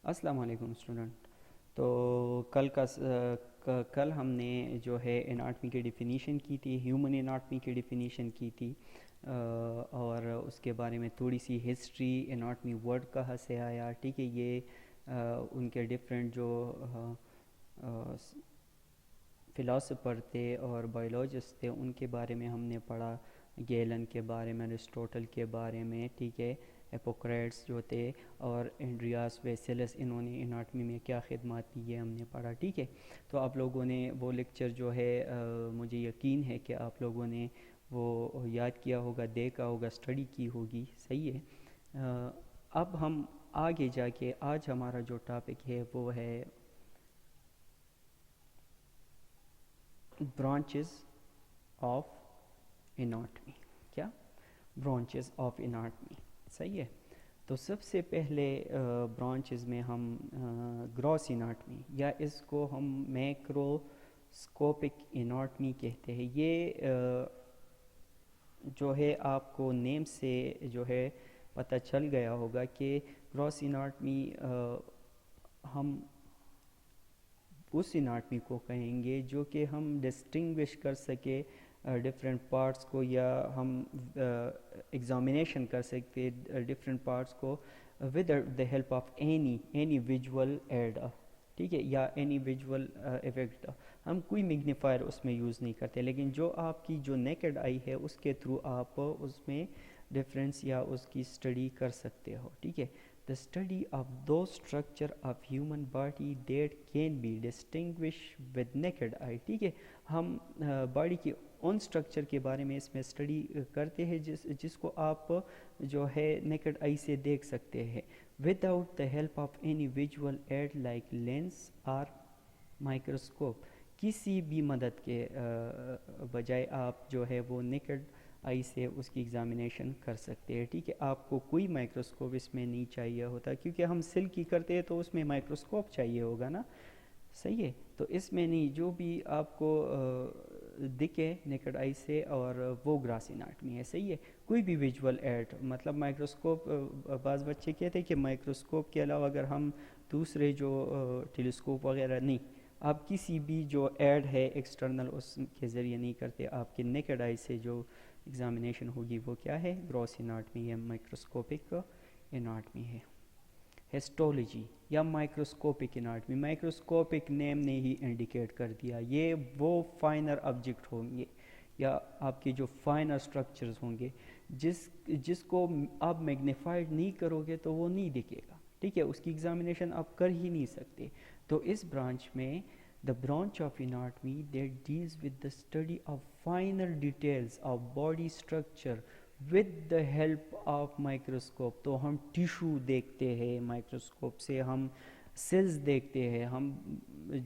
السلام علیکم اسٹوڈنٹ. تو کل ہم نے جو ہے اناٹمی کی ڈیفینیشن کی تھی، ہیومن اناٹمی کی ڈیفینیشن کی تھی، اور اس کے بارے میں تھوڑی سی ہسٹری، اناٹمی ورڈ کہاں سے آیا. ٹھیک ہے، یہ ان کے ڈفرینٹ جو فلاسفر تھے اور بایولوجسٹ تھے ان کے بارے میں ہم نے پڑھا، گیلن کے بارے میں، ایرسٹوٹل کے بارے میں. ٹھیک ہے، ہپوکریٹس جو تھے اور اینڈریاس ویسلس، انہوں نے اناٹمی میں کیا خدمات دی یہ ہم نے پڑھا. ٹھیک ہے، تو آپ لوگوں نے وہ لیکچر جو ہے مجھے یقین ہے کہ آپ لوگوں نے وہ یاد کیا ہوگا، دیکھا ہوگا، اسٹڈی کی ہوگی. صحیح ہے. اب ہم آگے جا کے آج ہمارا جو ٹاپک ہے وہ ہے برانچز آف اناٹمی. کیا؟ Branches of anatomy. صحیح ہے. تو سب سے پہلے برانچز میں ہم گراس اناٹمی، یا اس کو ہم میکروسکوپک اناٹمی کہتے ہیں. یہ جو ہے آپ کو نیم سے جو ہے پتہ چل گیا ہوگا کہ گراس اناٹمی ہم اس اناٹمی کو کہیں گے جو کہ ہم ڈسٹنگوش کر سکے ڈفرینٹ پارٹس کو، یا ہم ایگزامینیشن کر سکتے ڈفرینٹ پارٹس کو with the help of any visual aid. ٹھیک ہے، یا اینی ویژول افیکٹ. ہم کوئی میگنیفائر اس میں یوز نہیں کرتے، لیکن جو آپ کی جو نیکڈ آئی ہے اس کے تھرو آپ اس میں ڈفرینس یا اس کی اسٹڈی کر سکتے ہو. ٹھیک ہے. The study of those structure of human body that can be distinguished with naked eye. ٹھیک ہے، ہم باڈی کی ان اسٹرکچر کے بارے میں اس میں اسٹڈی کرتے ہیں جس کو آپ جو ہے نیکڈ آئی سے دیکھ سکتے ہیں without the help of any visual aid like lens or microscope. کسی بھی مدد کے بجائے آپ جو ہے وہ نیکڈ آئی سے اس کی ایگزامینیشن کر سکتے ہیں. ٹھیک ہے، آپ کو کوئی مائکروسکوپ اس میں نہیں چاہیے ہوتا، کیونکہ ہم سل کی کرتے ہیں تو اس میں مائکروسکوپ چاہیے ہوگا نا. صحیح ہے. تو اس میں نہیں، جو بھی آپ کو دکھے نیکڈ آئی سے، اور وہ گراس اناٹمی ہے. صحیح ہے. کوئی بھی ویژول ایڈ، مطلب مائکروسکوپ، بعض بچے کہتے ہیں کہ مائکروسکوپ کے علاوہ اگر ہم دوسرے جو ٹیلیسکوپ وغیرہ، نہیں، آپ کسی بھی جو ایڈ ہے ایکسٹرنل اس کے ذریعے نہیں کرتے. آپ کے نیکڈ آئی سے جو ایگزامینیشن ہوگی وہ کیا ہے؟ گراس اناٹمی ہے، مائکروسکوپک اناٹمی ہے. ہسٹولوجی یا مائکروسکوپک اناٹمی، مائکروسکوپک نیم نے ہی انڈیکیٹ کر دیا، یہ وہ فائنر آبجیکٹ ہوں گے یا آپ کے جو فائنر سٹرکچرز ہوں گے جس کو آپ میگنیفائڈ نہیں کرو گے تو وہ نہیں دکھے گا. ٹھیک ہے، اس کی ایگزامینیشن آپ کر ہی نہیں سکتے. تو اس برانچ میں the branch of anatomy that deals with the study of finer details of body structure with the help of microscope. تو ہم ٹیشو دیکھتے ہیں مائکروسکوپ سے، ہم سیلز دیکھتے ہیں، ہم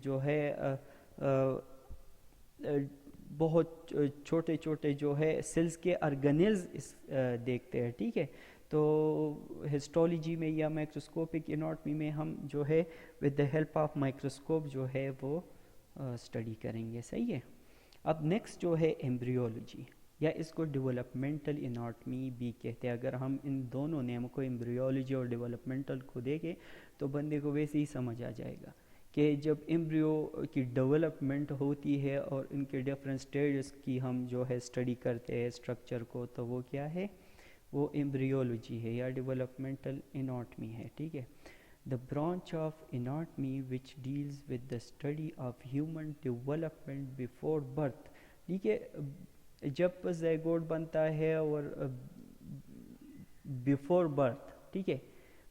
جو ہے بہت چھوٹے چھوٹے جو ہے سیلز کے آرگنیلز دیکھتے ہیں. ٹھیک ہے. تو ہسٹولوجی میں یا مائکروسکوپک اناٹمی میں ہم جو ہے with the help of microscope جو ہے وہ اسٹڈی کریں گے. صحیح ہے. اب نیکسٹ جو ہے ایمبریولوجی، یا اس کو ڈیولپمنٹل اناٹمی بھی کہتے ہیں. اگر ہم ان دونوں نیم کو، ایمبریولوجی اور ڈیولپمنٹل کو دیکھیں تو بندے کو ویسے ہی سمجھ آ جائے گا کہ جب ایمبریو کی ڈیولپمنٹ ہوتی ہے اور ان کے ڈفرینٹ سٹیجز کی ہم جو ہے اسٹڈی کرتے ہیں اسٹرکچر کو، تو وہ کیا ہے؟ وہ ایمبریولوجی ہے یا ڈیولپمنٹل اناٹمی ہے. ٹھیک ہے. The branch of anatomy which deals with the study of human development before birth. ٹھیک ہے. جب زیگوٹ بنتا ہے اور بیفور برتھ، ٹھیک ہے،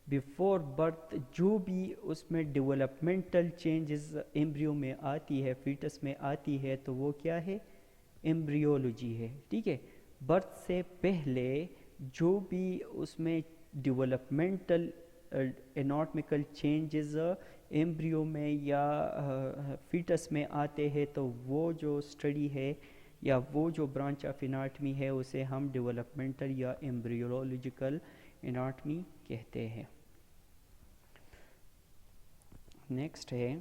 بیفور برتھ جو بھی اس میں ڈیولپمنٹل چینجز ایمبریو میں آتی ہے، فیٹس میں آتی ہے، تو وہ کیا ہے؟ ایمبریولوجی ہے. ٹھیک ہے. برتھ سے پہلے جو بھی اس میں ڈیولپمنٹل اناٹمیکل چینجز ایمبریو میں یا فیٹس میں آتے ہیں، تو وہ جو اسٹڈی ہے یا وہ جو برانچ آف اناٹمی ہے اسے ہم ڈیولپمنٹل یا ایمبریولوجیکل اناٹمی کہتے ہیں. نیکسٹ ہے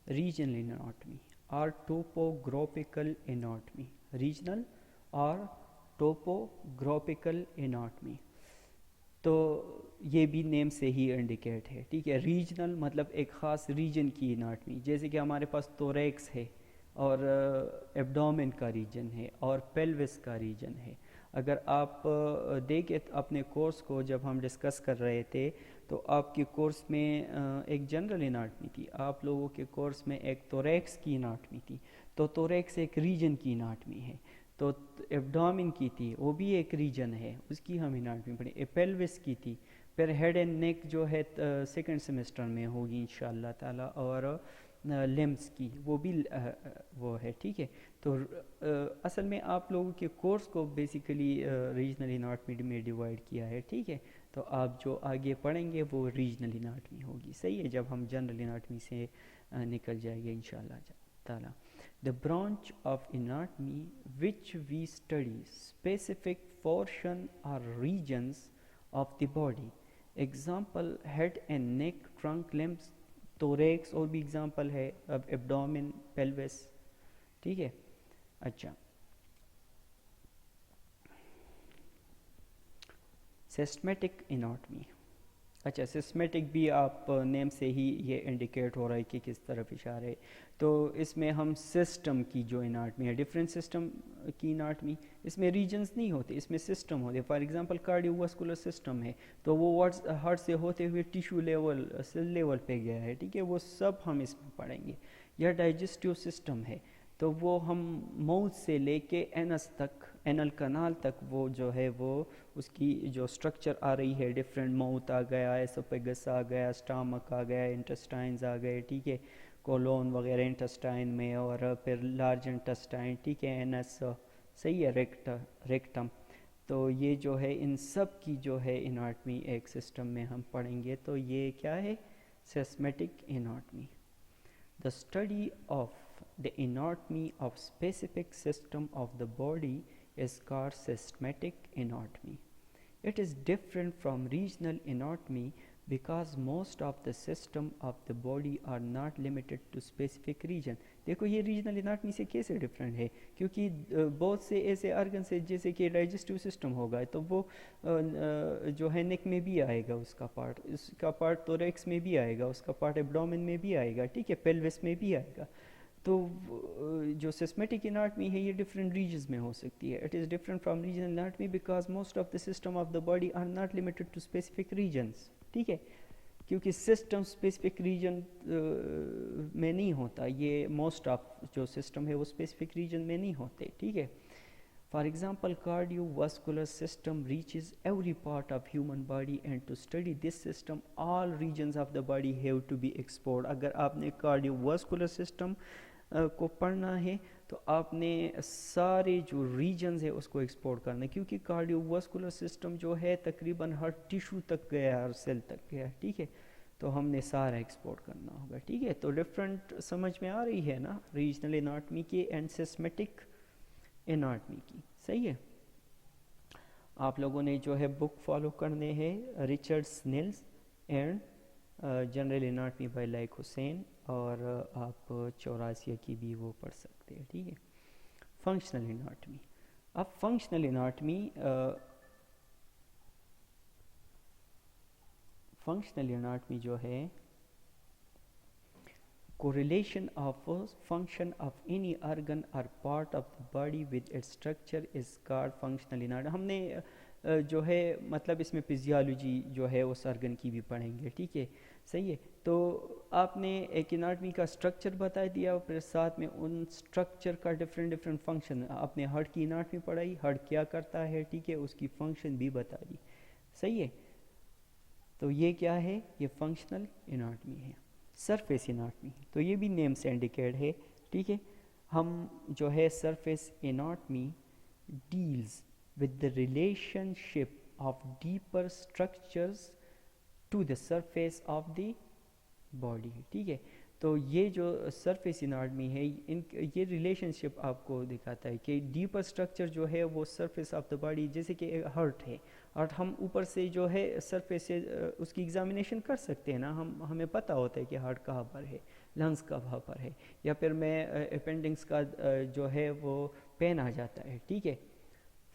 ریجنل اناٹمی اور ٹوپوگرافیکل اناٹمی. ریجنل اور ٹوپوگرافیکل اناٹمی. تو یہ بھی نیم سے ہی انڈیکیٹ ہے، ٹھیک ہے. ریجنل مطلب ایک خاص ریجن کی اناٹمی، جیسے کہ ہمارے پاس توریکس ہے اور ایبڈومن کا ریجن ہے اور پیلوس کا ریجن ہے. اگر آپ دیکھیں اپنے کورس کو جب ہم ڈسکس کر رہے تھے تو آپ کے کورس میں ایک جنرل اناٹمی تھی، آپ لوگوں کے کورس میں ایک توریکس کی اناٹمی تھی. تو توریکس ایک ریجن کی اناٹمی ہے. تو ایبڈومن کی تھی، وہ بھی ایک ریجن ہے، اس کی ہم اناٹمی پڑھیں. پیلوس کی تھی، پھر ہیڈ اینڈ نیک جو ہے سیکنڈ سیمسٹر میں ہوگی انشاءاللہ تعالی، اور لمبس کی وہ بھی وہ ہے، ٹھیک ہے. تو اصل میں آپ لوگوں کے کورس کو بیسیکلی ریجنل اناٹمی میں ڈیوائڈ کیا ہے، ٹھیک ہے. تو آپ جو آگے پڑھیں گے وہ ریجنل اناٹمی ہوگی، صحیح ہے، جب ہم جنرل اناٹمی سے نکل جائے گے انشاءاللہ تعالی. The branch of anatomy which we study specific portion or regions of the body. Example head and neck, trunk, limbs, thorax اور بھی example ہے، اب abdomen, pelvis، ٹھیک ہے. اچھا، سسٹمیٹک اناٹمی. اچھا، سسٹمیٹک بھی آپ نیم سے ہی یہ انڈیکیٹ ہو رہا ہے کہ کس طرف اشارہ ہے. تو اس میں ہم سسٹم کی جو اناٹمی ہے، ڈفرینٹ سسٹم کی اناٹمی، اس میں ریجنز نہیں ہوتے، اس میں سسٹم ہوتے. For example cardio vascular system ہے تو وہ ہارٹ سے ہوتے ہوئے ٹیشو لیول، سیل لیول پہ گیا ہے، ٹھیک ہے، وہ سب ہم اس میں پڑھیں گے. یا ڈائجسٹیو سسٹم ہے تو وہ ہم ماؤتھ سے لے کے اینس تک، اینل کنال تک، وہ جو ہے وہ اس کی جو سٹرکچر آ رہی ہے، ڈفرینٹ ماؤتھ آ گیا، ایسوپیگس آ گیا، اسٹامک آ گیا، انٹسٹائنز آ گئے، ٹھیک ہے، کولون وغیرہ انٹسٹائن میں، اور پھر لارج انٹسٹائن، ٹھیک ہے، اینس، صحیح ہے، ریکٹم. تو یہ جو ہے ان سب کی جو ہے اناٹمی ایک سسٹم میں ہم پڑھیں گے. تو یہ کیا ہے؟ سسمیٹک anatomy. The study of the anatomy of specific system of the body is called systematic anatomy. It is different from regional anatomy because most of the system of the body are not limited to specific region. دیکھو یہ regional anatomy سے کیسے different ہے، کیونکہ بہت سے ایسے organ سے، جیسے کہ ڈائجسٹیو سسٹم ہوگا تو وہ جو ہے نیک میں بھی آئے گا، اس کا پارٹ توریکس میں بھی آئے گا، اس کا پارٹ ایبڈومن میں بھی آئے گا، ٹھیک ہے، پیلوس میں بھی آئے گا. تو جو سسمیٹک اناٹمی ہے یہ ڈفرینٹ ریجنز میں ہو سکتی ہے. It is different from regional anatomy because most of the system of the body are not limited to specific regions, ٹھیک ہے، کیونکہ سسٹم اسپیسیفک ریجن میں نہیں ہوتا. یہ موسٹ آف جو سسٹم ہے وہ اسپیسیفک ریجن میں نہیں ہوتے، ٹھیک ہے. For example, cardiovascular system reaches every part of human body, and to study this system, all regions of the body have to be explored. اگر آپ نے cardiovascular system کو پڑھنا ہے تو آپ نے سارے جو ریجنز ہے اس کو ایکسپلور کرنا ہے، کیونکہ cardiovascular system جو ہے تقریباً ہر ٹیشو تک گیا، ہر سیل تک گیا، ٹھیک ہے. تو ہم نے سارا ایکسپلور کرنا ہوگا، ٹھیک ہے. تو ڈفرینٹ سمجھ میں آ رہی ہے نا ریجنل اناٹمی کی اینڈ سسمیٹک اناٹمی کی، صحیح ہے. آپ لوگوں نے جو ہے بک فالو کرنے ہیں، Richard Snell's and general anatomy by like Hussain, اور آپ چوراسیہ کی بھی وہ پڑھ سکتے ہیں، ٹھیک ہے. Functional anatomy. اب فنکشنل اناٹمی جو ہے correlation of function of any organ or part of the body with its structure is called functional anatomy. ہم نے جو ہے مطلب اس میں فزیالوجی جو ہے اس آرگن کی بھی پڑھیں گے، ٹھیک ہے، صحیح ہے. تو آپ نے ایک اناٹمی کا اسٹرکچر بتا دیا، پھر ساتھ میں ان اسٹرکچر کا ڈفرینٹ فنکشن. آپ نے ہارٹ کی اناٹمی پڑھائی، ہارٹ کیا کرتا ہے، ٹھیک ہے، اس کی فنکشن بھی بتا دی، صحیح ہے. تو یہ کیا ہے؟ یہ فنکشنل اناٹمی ہے. سرفیس اناٹمی، تو یہ بھی نیم سے انڈیکیٹ ہے، ٹھیک ہے. ہم جو ہے surface anatomy deals with the relationship of deeper structures to the surface of the body, ٹھیک ہے. تو یہ جو سرفیس اناٹمی ہے یہ ریلیشن شپ آپ کو دکھاتا ہے کہ ڈیپر اسٹرکچر جو ہے وہ سرفیس آف دا باڈی، جیسے کہ ہارٹ ہے، اور ہم اوپر سے جو ہے سرفیس سے اس کی ایگزامینیشن کر سکتے ہیں نا، ہمیں پتہ ہوتا ہے کہ ہارٹ کہاں پر ہے، لنگس کہاں پر ہے، یا پھر میں اپینڈنگس کا جو ہے وہ پین آ جاتا ہے، ٹھیک ہے،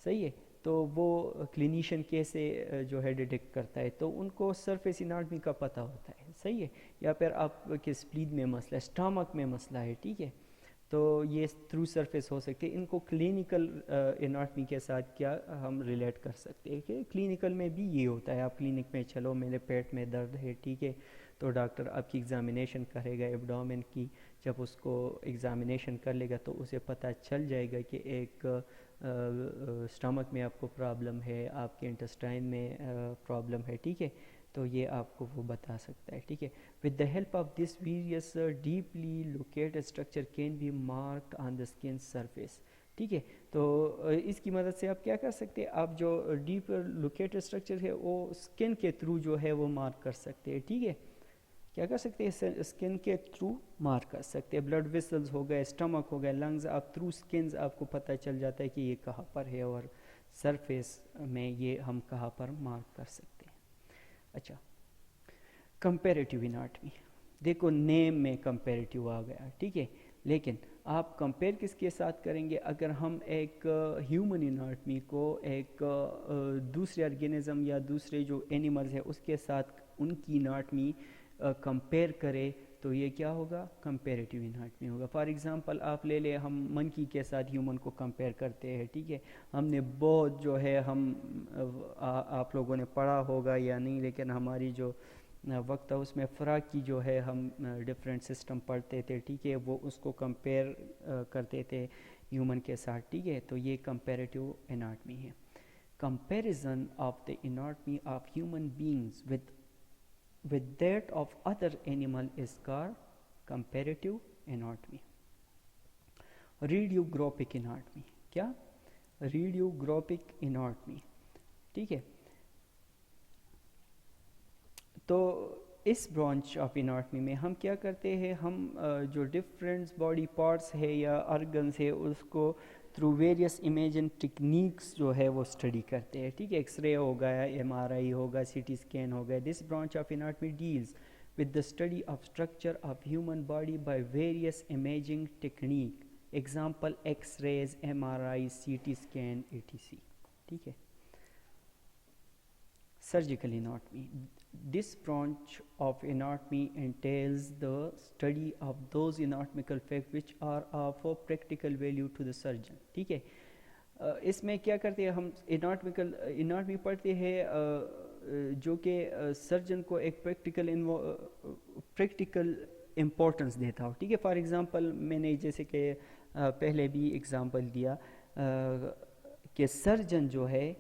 صحیح ہے. تو وہ کلینیشین کیسے جو ہے ڈیٹیکٹ کرتا ہے؟ تو ان کو سرفیس اناٹمی کا پتہ ہوتا ہے، صحیح ہے، یا پھر آپ کے اسپلین میں مسئلہ ہے، اسٹامک میں مسئلہ ہے، ٹھیک ہے، تو یہ تھرو سرفیس ہو سکتے ہیں۔ ان کو کلینیکل اناٹمی کے ساتھ کیا ہم ریلیٹ کر سکتے ہیں کہ کلینیکل میں بھی یہ ہوتا ہے، آپ کلینک میں چلو میرے پیٹ میں درد ہے، ٹھیک ہے، تو ڈاکٹر آپ کی ایگزامینیشن کرے گا ایبڈومن کی، جب اس کو ایگزامینیشن کر لے گا تو اسے پتہ چل جائے گا کہ ایک اسٹمک میں آپ کو پرابلم ہے، آپ کے انٹسٹائن میں پرابلم ہے، ٹھیک ہے، تو یہ آپ کو وہ بتا سکتا ہے، ٹھیک ہے۔ with the help of this various deeply located structure can be marked on the skin surface، ٹھیک ہے، تو اس کی مدد سے آپ کیا کر سکتے ہیں؟ آپ جو ڈیپ لوکیٹڈ اسٹرکچر ہے وہ اسکن کے تھرو جو ہے وہ مارک کر سکتے ہیں، ٹھیک ہے، کیا کر سکتے ہیں؟ اسکن کے تھرو مارک کر سکتے ہیں، بلڈ ویسلز ہو گئے، اسٹمک ہو گئے، لنگز، آپ تھرو اسکنز آپ کو پتہ چل جاتا ہے کہ یہ کہاں پر ہے، اور سرفیس میں یہ ہم کہاں پر مارک کر سکتے ہیں۔ اچھا، کمپیریٹیو اناٹمی، دیکھو نیم میں کمپیریٹیو آ گیا، ٹھیک ہے، لیکن آپ کمپیئر کس کے ساتھ کریں گے؟ اگر ہم ایک ہیومن اناٹمی کو ایک دوسرے آرگینزم یا دوسرے جو اینیملز ہیں اس کے ساتھ ان کی اناٹمی کمپیئر کرے تو یہ کیا ہوگا؟ کمپیریٹیو اناٹمی ہوگا۔ فار ایگزامپل آپ لے لیں، ہم منکی کے ساتھ ہیومن کو کمپیئر کرتے ہیں، ٹھیک ہے، ہم نے بہت جو ہے ہم آپ لوگوں نے پڑھا ہوگا یا نہیں، لیکن ہماری جو وقت تھا اس میں فرا کی جو ہے ہم ڈفرینٹ سسٹم پڑھتے تھے، ٹھیک ہے، وہ اس کو کمپیئر کرتے تھے ہیومن کے ساتھ، ٹھیک ہے، تو یہ کمپیریٹیو اناٹمی ہے۔ comparison of the anatomy of human beings with that of other animal is called comparative anatomy۔ Radiographic anatomy, کیا؟ ریڈیوگرافک اناٹمی، ٹھیک ہے، تو اس برانچ آف اناٹمی میں ہم کیا کرتے ہیں؟ ہم جو ڈفرینٹ باڈی پارٹس ہے یا آرگنس ہے اس کو تھرو ویریس امیجن ٹیکنیکس جو ہے وہ اسٹڈی کرتے ہیں، ٹھیک ہے، ایکس رے ہوگا، ایم آر آئی ہوگا، سی ٹی اسکین ہوگا۔ This branch of anatomy deals with the study of structure of human body by various imaging technique، example X-rays، MRI، CT scan، etc، ٹھیک ہے۔ surgical anatomy، this branch of anatomy entails the study of those anatomical facts which are of practical value to the surgeon، ٹھیک ہے، اس میں کیا کرتے ہیں ہم؟ Anatomy پڑھتے ہیں جو کہ سرجن کو ایک پریکٹیکل امپورٹنس دیتا ہو، ٹھیک ہے۔ فار ایگزامپل میں نے جیسے کہ پہلے بھی ایگزامپل دیا کہ سرجن جو ہے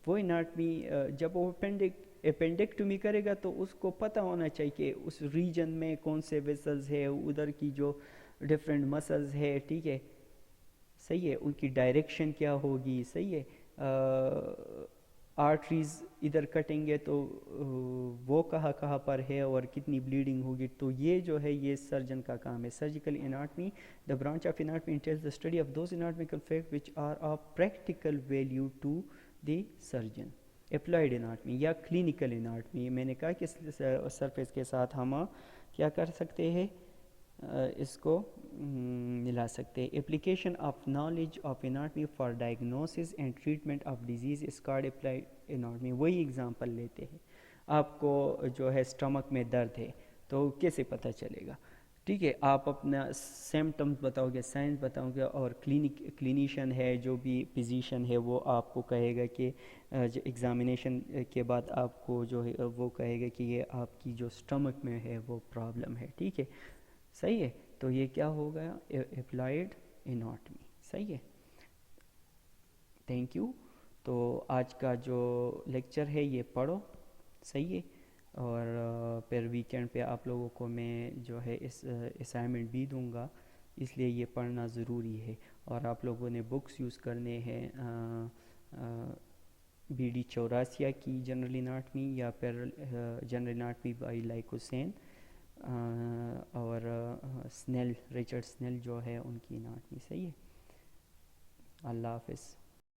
وہ اناٹمی جب وہ اپینڈکٹومی کرے گا تو اس کو پتہ ہونا چاہیے کہ اس ریجن میں کون سے ویسلز ہے، ادھر کی جو ڈفرینٹ مسلز ہے، ٹھیک ہے، صحیح ہے، ان کی ڈائریکشن کیا ہوگی، صحیح ہے، آرٹریز ادھر کٹیں گے تو وہ کہاں پر ہے اور کتنی بلیڈنگ ہوگی، تو یہ جو ہے یہ سرجن کا کام ہے۔ Surgical anatomy, the branch of anatomy entails the study of those anatomical fact which are of practical value to the surgeon. Applied anatomy یا کلینیکل اناٹمی، میں نے کہا کہ سرفیس کے ساتھ ہم کیا کر سکتے ہیں؟ اس کو ملا سکتے ہیں۔ Application of knowledge of anatomy for diagnosis and treatment of disease is called applied anatomy. وہی ایگزامپل لیتے ہیں، آپ کو جو ہے اسٹمک میں درد ہے تو کیسے پتہ چلے گا؟ ٹھیک ہے، آپ اپنا سمٹمز بتاؤ گے، سائنس بتاؤ گے، اور کلینیشین ہے جو بھی فزیشین ہے وہ آپ کو کہے گا کہ ایگزامینیشن کے بعد آپ کو جو ہے وہ کہے گا کہ یہ آپ کی جو اسٹمک میں ہے وہ پرابلم ہے، ٹھیک ہے، صحیح ہے، تو یہ کیا ہو گیا؟ اپلائیڈ اناٹمی، صحیح ہے۔ Thank you. تو آج کا جو لیکچر ہے یہ پڑھو، صحیح ہے، اور پھر ویکینڈ پہ آپ لوگوں کو میں جو ہے اس اسائنمنٹ بھی دوں گا، اس لیے یہ پڑھنا ضروری ہے، اور آپ لوگوں نے بکس یوز کرنے ہیں بی ڈی چوراسیا کی جنرل اناٹمی، یا پھر general anatomy by like Hussain, اور سنیل، ریچرڈ سنیل جو ہے ان کی اناٹمی، صحیح ہے۔ اللہ حافظ۔